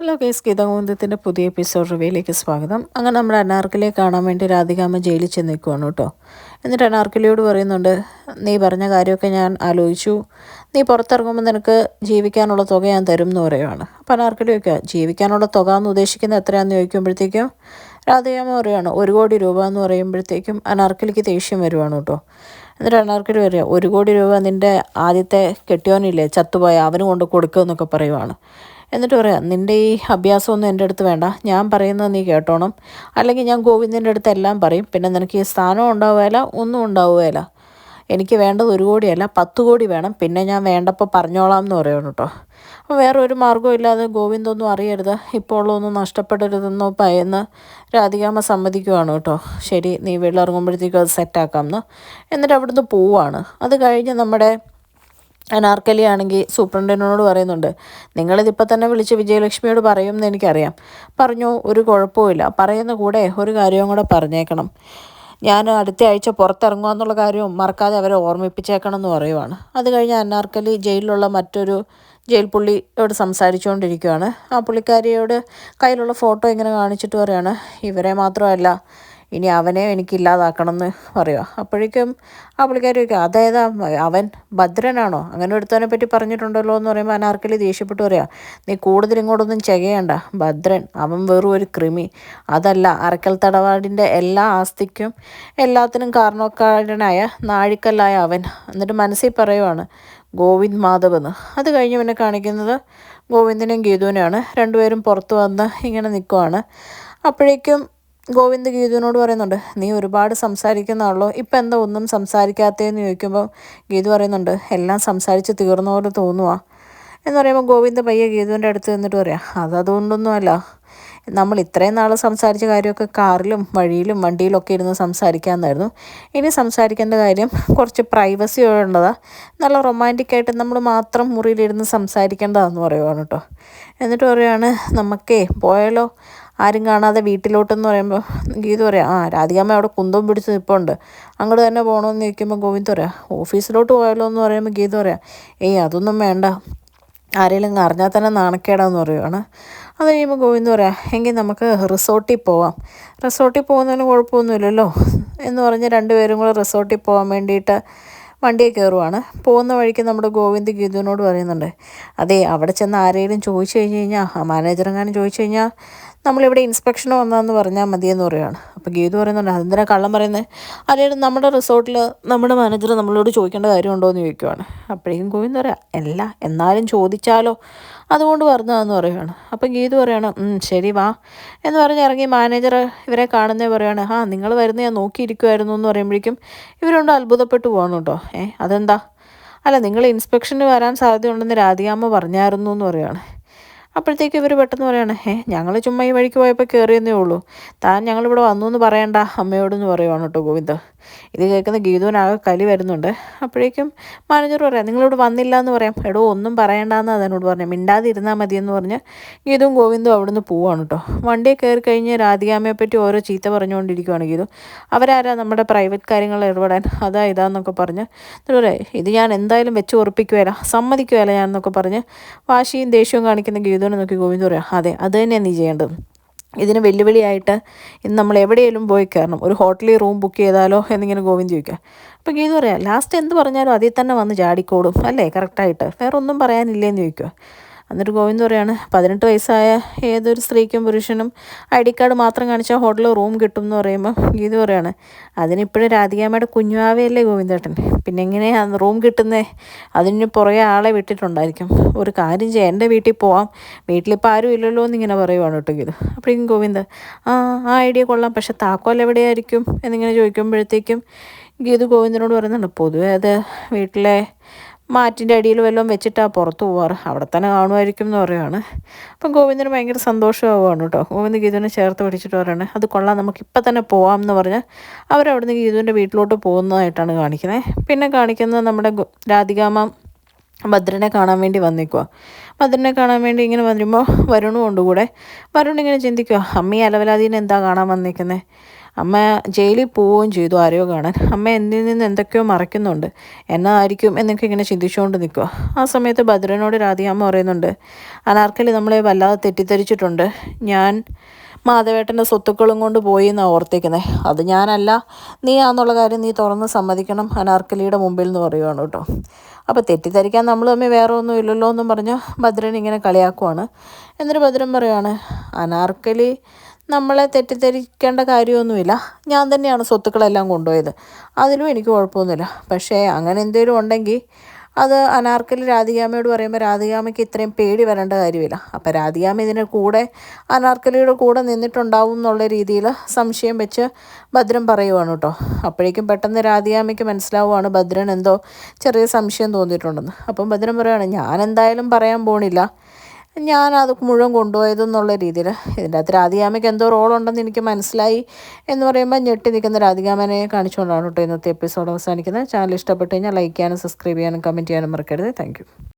Hello case ഗീതാഗോവിന്ദത്തിൻ്റെ പുതിയ episode റിവ്യൂയിലേക്ക് സ്വാഗതം. അങ്ങനെ നമ്മുടെ അനാർക്കലിയെ കാണാൻ വേണ്ടി രാധികാമ്മ ജയിലിൽ ചെന്ന് നിൽക്കുവാണ് കേട്ടോ. എന്നിട്ട് അനാർക്കലിയോട് പറയുന്നുണ്ട്, നീ പറഞ്ഞ കാര്യമൊക്കെ ഞാൻ ആലോചിച്ചു, നീ പുറത്തിറങ്ങുമ്പോൾ നിനക്ക് ജീവിക്കാനുള്ള തുക ഞാൻ തരും എന്ന് പറയുവാണ്. അപ്പോൾ അനാർക്കലിയൊക്കെ ജീവിക്കാനുള്ള തുക എന്ന് ഉദ്ദേശിക്കുന്നത് എത്രയാണെന്ന് ചോദിക്കുമ്പോഴത്തേക്കും രാധികാമ്മ പറയുവാണ് 1 കോടി രൂപ എന്ന് പറയുമ്പോഴത്തേക്കും അനാർക്കലിക്ക് ദേഷ്യം വരുവാണ് കേട്ടോ. എന്നിട്ട് അനാർക്കലി പറയുക 1 കോടി രൂപ നിൻ്റെ ആദ്യത്തെ കെട്ടിയോനില്ലേ ചത്തുപോയ അവന് കൊണ്ട് കൊടുക്കുമെന്നൊക്കെ പറയുവാണ്. എന്നിട്ട് പറയാം, നിൻ്റെ ഈ അഭ്യാസമൊന്നും എൻ്റെ അടുത്ത് വേണ്ട, ഞാൻ പറയുന്നത് നീ കേട്ടോണം, അല്ലെങ്കിൽ ഞാൻ ഗോവിന്ദൻ്റെ അടുത്ത് എല്ലാം പറയും, പിന്നെ നിനക്ക് ഈ സ്ഥാനം ഉണ്ടാവുകയില്ല, ഒന്നും ഉണ്ടാവുകയില്ല. എനിക്ക് വേണ്ടത് 1 കോടിയല്ല 10 കോടി വേണം, പിന്നെ ഞാൻ വേണ്ടപ്പോൾ പറഞ്ഞോളാം എന്ന് പറയണം കേട്ടോ. അപ്പോൾ വേറെ ഒരു മാർഗ്ഗവും ഇല്ലാതെ ഗോവിന്ദൊന്നും അറിയരുത്, ഇപ്പോൾ ഉള്ളതൊന്നും നഷ്ടപ്പെടരുതെന്നോ ഭയന്ന് രാധികാമ്മ സമ്മതിക്കുവാണ് കേട്ടോ. ശരി, നീ വെളിയിറങ്ങുമ്പോഴത്തേക്കും അത് സെറ്റാക്കാമെന്ന്. എന്നിട്ട് അവിടുന്ന് പോവുകയാണ്. അത് കഴിഞ്ഞ് നമ്മുടെ അനാർക്കലി ആണെങ്കിൽ സൂപ്രണ്ടിനോട് പറയുന്നുണ്ട്, നിങ്ങളിതിപ്പോൾ തന്നെ വിളിച്ച് വിജയലക്ഷ്മിയോട് പറയുമെന്ന് എനിക്കറിയാം. പറഞ്ഞു, ഒരു കുഴപ്പമില്ല, പറയുന്ന കൂടെ ഒരു കാര്യവും കൂടെ പറഞ്ഞേക്കണം, ഞാൻ അടുത്ത ആഴ്ച പുറത്തിറങ്ങുക എന്നുള്ള കാര്യവും മറക്കാതെ അവരെ ഓർമ്മിപ്പിച്ചേക്കണം എന്ന് പറയുവാണ്. അത് കഴിഞ്ഞ് അനാർക്കലി ജയിലിലുള്ള മറ്റൊരു ജയിൽ പുള്ളിയോട് സംസാരിച്ചുകൊണ്ടിരിക്കുകയാണ്. ആ പുള്ളിക്കാരിയോട് കയ്യിലുള്ള ഫോട്ടോ ഇങ്ങനെ കാണിച്ചിട്ട് പറയുകയാണ്, ഇവരെ മാത്രമല്ല ഇനി അവനെ എനിക്ക് ഇല്ലാതാക്കണം എന്ന് പറയുക. അപ്പോഴേക്കും ആ പുള്ളിക്കാരി ചോദിക്കുക, അതേതാ അവൻ ഭദ്രനാണോ, അങ്ങനെ ഒരുത്തനെ പറ്റി പറഞ്ഞിട്ടുണ്ടല്ലോ എന്ന് പറയുമ്പോൾ അനാർക്കലി ദേഷ്യപ്പെട്ട് പറയുക, നീ കൂടുതൽ ഇങ്ങോട്ടൊന്നും ചെയ്യണ്ട, ഭദ്രൻ അവൻ വെറും ഒരു കൃമി, അതല്ല അറക്കൽ തടവാടിൻ്റെ എല്ലാ ആസ്തിക്കും എല്ലാത്തിനും കാരണക്കാരനായ നാഴിക്കല്ലായ അവൻ. എന്നിട്ട് മനസ്സിൽ പറയുവാണ് ഗോവിന്ദ് മാധവ് എന്ന്. അത് കഴിഞ്ഞ് പിന്നെ കാണിക്കുന്നത് ഗോവിന്ദിനെയും ഗീതുവിനെയാണ്. രണ്ടുപേരും പുറത്ത് വന്ന് ഇങ്ങനെ നിൽക്കുവാണ്. അപ്പോഴേക്കും ഗോവിന്ദ് ഗീതുവിനോട് പറയുന്നുണ്ട്, നീ ഒരുപാട് സംസാരിക്കുന്നതാണല്ലോ, ഇപ്പം എന്താ ഒന്നും സംസാരിക്കാത്തതെന്ന് ചോദിക്കുമ്പോൾ ഗീതു പറയുന്നുണ്ട്, എല്ലാം സംസാരിച്ച് തീർന്ന പോലെ തോന്നുക എന്ന് പറയുമ്പോൾ ഗോവിന്ദ് പയ്യെ ഗീതുവിൻ്റെ അടുത്ത് നിന്നിട്ട് പറയാം, അതുകൊണ്ടൊന്നുമല്ല, നമ്മൾ ഇത്രയും നാൾ സംസാരിച്ച കാര്യമൊക്കെ കാറിലും വഴിയിലും വണ്ടിയിലൊക്കെ ഇരുന്ന് സംസാരിക്കാമെന്നായിരുന്നു. ഇനി സംസാരിക്കേണ്ട കാര്യം കുറച്ച് പ്രൈവസി ഉള്ളതാണ്, നല്ല റൊമാൻറ്റിക്കായിട്ട് നമ്മൾ മാത്രം മുറിയിലിരുന്ന് സംസാരിക്കേണ്ടതാണെന്ന് പറയുവാണ് കേട്ടോ. എന്നിട്ട് പറയുകയാണ്, നമുക്കേ പോയാലോ ആരും കാണാതെ വീട്ടിലോട്ടെന്ന് പറയുമ്പോൾ ഗീതു പറയാം, രാധികാമ്മ അവിടെ കുന്തം പിടിച്ച് നിൽപ്പുണ്ട്, അങ്ങോട്ട് തന്നെ പോകണമെന്ന് ചോദിക്കുമ്പോൾ ഗോവിന്ദ് പറയാം, ഓഫീസിലോട്ട് പോയാലോ എന്ന് പറയുമ്പോൾ ഗീതു പറയാം, അതൊന്നും വേണ്ട, ആരെങ്കിലും അറിഞ്ഞാൽ തന്നെ നാണക്കേടാന്ന് പറയുവാണ്. അത് കഴിയുമ്പോൾ ഗോവിന്ദ് പറയാം, എങ്കിൽ നമുക്ക് റിസോർട്ടിൽ പോവാം, റിസോർട്ടിൽ പോകുന്നതിന് കുഴപ്പമൊന്നുമില്ലല്ലോ എന്ന് പറഞ്ഞ് രണ്ടുപേരും കൂടെ റിസോർട്ടിൽ പോകാൻ വേണ്ടിയിട്ട് വണ്ടിയിൽ കയറുവാണ്. പോകുന്ന വഴിക്ക് നമ്മുടെ ഗോവിന്ദ് ഗീതുവിനോട് പറയുന്നുണ്ട്, അതെ അവിടെ ചെന്ന് ആരെങ്കിലും ചോദിച്ചു കഴിഞ്ഞ് കഴിഞ്ഞാൽ, ആ മാനേജറെങ്ങാനും ചോദിച്ചു കഴിഞ്ഞാൽ നമ്മളിവിടെ ഇൻസ്പെക്ഷന് വന്നതെന്ന് പറഞ്ഞാൽ മതിയെന്ന് പറയുകയാണ്. അപ്പോൾ ഗീതു പറയുന്നുണ്ട്, അതെന്തിനാ കള്ളം പറയുന്നത്, അല്ലെങ്കിൽ നമ്മുടെ റിസോർട്ടിൽ നമ്മുടെ മാനേജർ നമ്മളോട് ചോദിക്കേണ്ട കാര്യമുണ്ടോ എന്ന് ചോദിക്കുവാണ്. അപ്പോഴേക്കും ഗോവിന്ദ് പറയാം, അല്ല എന്നാലും ചോദിച്ചാലോ, അതുകൊണ്ട് പറഞ്ഞതാന്ന് പറയുകയാണ്. അപ്പം ഗീതു പറയുകയാണ്, ശരി വാ എന്ന് പറഞ്ഞ് ഇറങ്ങി മാനേജർ ഇവരെ കാണുന്നേ പറയുകയാണ്, നിങ്ങൾ വരുന്ന ഞാൻ നോക്കിയിരിക്കുമായിരുന്നു എന്ന് പറയുമ്പോഴേക്കും ഇവരുണ്ട് അത്ഭുതപ്പെട്ടു പോകണം കേട്ടോ. അതെന്താ, അല്ല നിങ്ങൾ ഇൻസ്പെക്ഷന് വരാൻ സാധ്യതയുണ്ടെന്ന് രാധികാമ്മ പറഞ്ഞായിരുന്നു എന്ന് പറയുകയാണ്. അപ്പോഴത്തേക്ക് ഇവർ പെട്ടെന്ന് പറയുകയാണ്, ഞങ്ങൾ ചുമ്മാ ഈ വഴിക്ക് പോയപ്പോൾ കയറിയെന്നേ ഉള്ളൂ, താൻ ഞങ്ങളിവിടെ വന്നു എന്ന് പറയണ്ട അമ്മയോടെന്ന് പറയുവാണ് കേട്ടോ ഗോവിന്ദ്. ഇത് കേൾക്കുന്ന ഗീതുവിനാകെ കലി വരുന്നുണ്ട്. അപ്പോഴേക്കും മാനേജർ പറയാം, നിങ്ങളിവിടെ വന്നില്ല എന്ന് പറയാം, എടോ ഒന്നും പറയണ്ടെന്ന് അതിനോട് പറഞ്ഞു, മിണ്ടാതിരുന്നാൽ മതിയെന്ന് പറഞ്ഞ് ഗീതുവും ഗോവിന്ദും അവിടെ നിന്ന് പോവാണ് കേട്ടോ. വണ്ടിയിൽ കയറി കഴിഞ്ഞ് രാധികാമ്മയെ പറ്റി ഓരോ ചീത്ത പറഞ്ഞുകൊണ്ടിരിക്കുകയാണ് ഗീതു. അവരാരാ നമ്മുടെ പ്രൈവറ്റ് കാര്യങ്ങളിൽ ഇടപെടാൻ, അതാ ഇതാന്നൊക്കെ പറഞ്ഞ് ഇത് ഞാൻ എന്തായാലും വെച്ച് ഉറപ്പിക്കുകയില്ല, സമ്മതിക്കുകയില്ല ഞാൻ എന്നൊക്കെ പറഞ്ഞ് വാശിയും ദേഷ്യവും കാണിക്കുന്ന ഗീതുവിനെ നോക്കി ഗോവിന്ദ് പറയാം, അതെ അത് തന്നെയാണ് നീ ചെയ്യേണ്ടത്, ഇതിന് വെല്ലുവിളിയായിട്ട് ഇന്ന് നമ്മൾ എവിടെയെങ്കിലും പോയി കയറണം, ഒരു ഹോട്ടലിൽ റൂം ബുക്ക് ചെയ്താലോ എന്നിങ്ങനെ ഗോവിന്ദ് ചോദിക്കുക. അപ്പോൾ ഗീതു പറയാം, ലാസ്റ്റ് എന്ത് പറഞ്ഞാലും അതിൽ തന്നെ വന്ന് ചാടിക്കോടും അല്ലേ, കറക്റ്റായിട്ട് വേറെ ഒന്നും പറയാനില്ലേന്ന് ചോദിക്കുക. എന്നിട്ട് ഗോവിന്ദ് പറയാണ്, 18 വയസ്സായ ഏതൊരു സ്ത്രീക്കും പുരുഷനും ID കാർഡ് മാത്രം കാണിച്ചാൽ ഹോട്ടലിൽ റൂം കിട്ടും എന്ന് പറയുമ്പോൾ ഗീതു പറയാണ്, അതിനിപ്പോഴും രാധികാമ്മയുടെ കുഞ്ഞുവാവയല്ലേ ഗോവിന്ദേട്ടൻ, പിന്നെ എങ്ങനെയാണ് റൂം കിട്ടുന്നത്, അതിന് പുറകെ ആളെ വിട്ടിട്ടുണ്ടായിരിക്കും, ഒരു കാര്യം ചെയ്യാം എൻ്റെ വീട്ടിൽ പോവാം, വീട്ടിലിപ്പോൾ ആരും ഇല്ലല്ലോ എന്നിങ്ങനെ പറയുവാണ് കേട്ടോ ഗീതു. അപ്പോഴേക്കും ഗോവിന്ദ് ആ ഐഡിയ കൊള്ളാം, പക്ഷെ താക്കോൽ എവിടെയായിരിക്കും എന്നിങ്ങനെ ചോദിക്കുമ്പോഴത്തേക്കും ഗീതു ഗോവിന്ദനോട് പറയുന്നുണ്ട്, പൊതുവേ അത് വീട്ടിലെ മാറ്റിൻ്റെ അടിയിൽ വല്ലതും വെച്ചിട്ടാണ് പുറത്ത് പോവാറ്, അവിടെ തന്നെ കാണുമായിരിക്കും എന്ന് പറയുവാണ്. അപ്പം ഗോവിന്ദന് ഭയങ്കര സന്തോഷമാവുകയാണ് കേട്ടോ. ഗോവിന്ദ് ഗീതുവിനെ ചേർത്ത് പിടിച്ചിട്ട് പറയുകയാണ്, അത് കൊള്ളാം, നമുക്കിപ്പം തന്നെ പോവാം എന്ന് പറഞ്ഞ് അവരവിടുന്ന് ഗീതുവിൻ്റെ വീട്ടിലോട്ട് പോകുന്നതായിട്ടാണ് കാണിക്കുന്നത്. പിന്നെ കാണിക്കുന്നത് നമ്മുടെ രാധികാമ്മ ഭദ്രനെ കാണാൻ വേണ്ടി വന്നിക്കുക. ഭദ്രനെ കാണാൻ വേണ്ടി ഇങ്ങനെ വരുമ്പോൾ വരുണും ഉണ്ട് കൂടെ. വരുൺ ഇങ്ങനെ ചിന്തിക്കുക, അമ്മി അലവലാദീനെ എന്താ കാണാൻ വന്നിരിക്കുന്നത്, അമ്മ ജയിലിൽ പോവുകയും ചെയ്തു ആരെയോ കാണാൻ. അമ്മ എന്നിൽ നിന്ന് എന്തൊക്കെയോ മറയ്ക്കുന്നുണ്ട്, എന്നായിരിക്കും എന്നൊക്കെ ഇങ്ങനെ ചിന്തിച്ചുകൊണ്ട് നിൽക്കുക. ആ സമയത്ത് ഭദ്രനോട് രാധികാമ്മ പറയുന്നുണ്ട്, അനാർക്കലി നമ്മളെ വല്ലാതെ തെറ്റിദ്ധരിച്ചിട്ടുണ്ട്. ഞാൻ മാധവേട്ടൻ്റെ സ്വത്തുക്കളും കൊണ്ട് പോയി എന്നാണ് ഓർത്തേക്കുന്നത്. അത് ഞാനല്ല, നീ ആന്നുള്ള കാര്യം നീ തുറന്ന് സമ്മതിക്കണം അനാർക്കലിയുടെ മുമ്പിൽ എന്ന് പറയുവാണ് കേട്ടോ. അപ്പോൾ തെറ്റിദ്ധരിക്കാൻ നമ്മൾ തമ്മിൽ വേറെ ഒന്നും ഇല്ലല്ലോ എന്നും പറഞ്ഞ് ഭദ്രൻ ഇങ്ങനെ കളിയാക്കുവാണ്. എന്നിട്ട് ഭദ്രൻ പറയുവാണ്, അനാർക്കലി നമ്മളെ തെറ്റിദ്ധരിക്കേണ്ട കാര്യമൊന്നുമില്ല, ഞാൻ തന്നെയാണ് സ്വത്തുക്കളെല്ലാം കൊണ്ടുപോയത്, അതിലും എനിക്ക് കുഴപ്പമൊന്നുമില്ല. പക്ഷേ അങ്ങനെ എന്തെങ്കിലും ഉണ്ടെങ്കിൽ അത് അനാർക്കലി രാധികാമ്മയോട് പറയുമ്പോൾ രാധികാമ്മയ്ക്ക് ഇത്രയും പേടി വരേണ്ട കാര്യമില്ല. അപ്പോൾ രാധികാമ്മ ഇതിന് കൂടെ അനാർക്കലിയുടെ കൂടെ നിന്നിട്ടുണ്ടാവും എന്നുള്ള രീതിയിൽ സംശയം വെച്ച് ഭദ്രൻ പറയുവാണ് കേട്ടോ. അപ്പോഴേക്കും പെട്ടെന്ന് രാധികാമ്മയ്ക്ക് മനസ്സിലാവുകയാണ് ഭദ്രൻ എന്തോ ചെറിയ സംശയം തോന്നിയിട്ടുണ്ടെന്ന്. അപ്പം ഭദ്രൻ പറയുകയാണ്, ഞാൻ എന്തായാലും പറയാൻ പോണില്ല, ഞാനത് മുഴുവൻ കൊണ്ടുപോയതെന്നുള്ള രീതിയിൽ. ഇതിൻ്റെ അകത്ത് രാധികാമ്മയ്ക്ക് എന്തോ റോളുണ്ടെന്ന് എനിക്ക് മനസ്സിലായി എന്ന് പറയുമ്പോൾ ഞെട്ടി നിൽക്കുന്ന രാധികാമ്മനെ കാണിച്ചുകൊണ്ടാണ് കേട്ടോ ഇന്നത്തെ എപ്പിസോഡ് അവസാനിക്കുന്നത്. ചാനൽ ഇഷ്ടപ്പെട്ട് കഴിഞ്ഞാൽ ലൈക്ക് ചെയ്യാനും സബ്സ്ക്രൈബ് ചെയ്യാനും കമൻറ്റ് ചെയ്യാനും മറക്കരുത്. താങ്ക്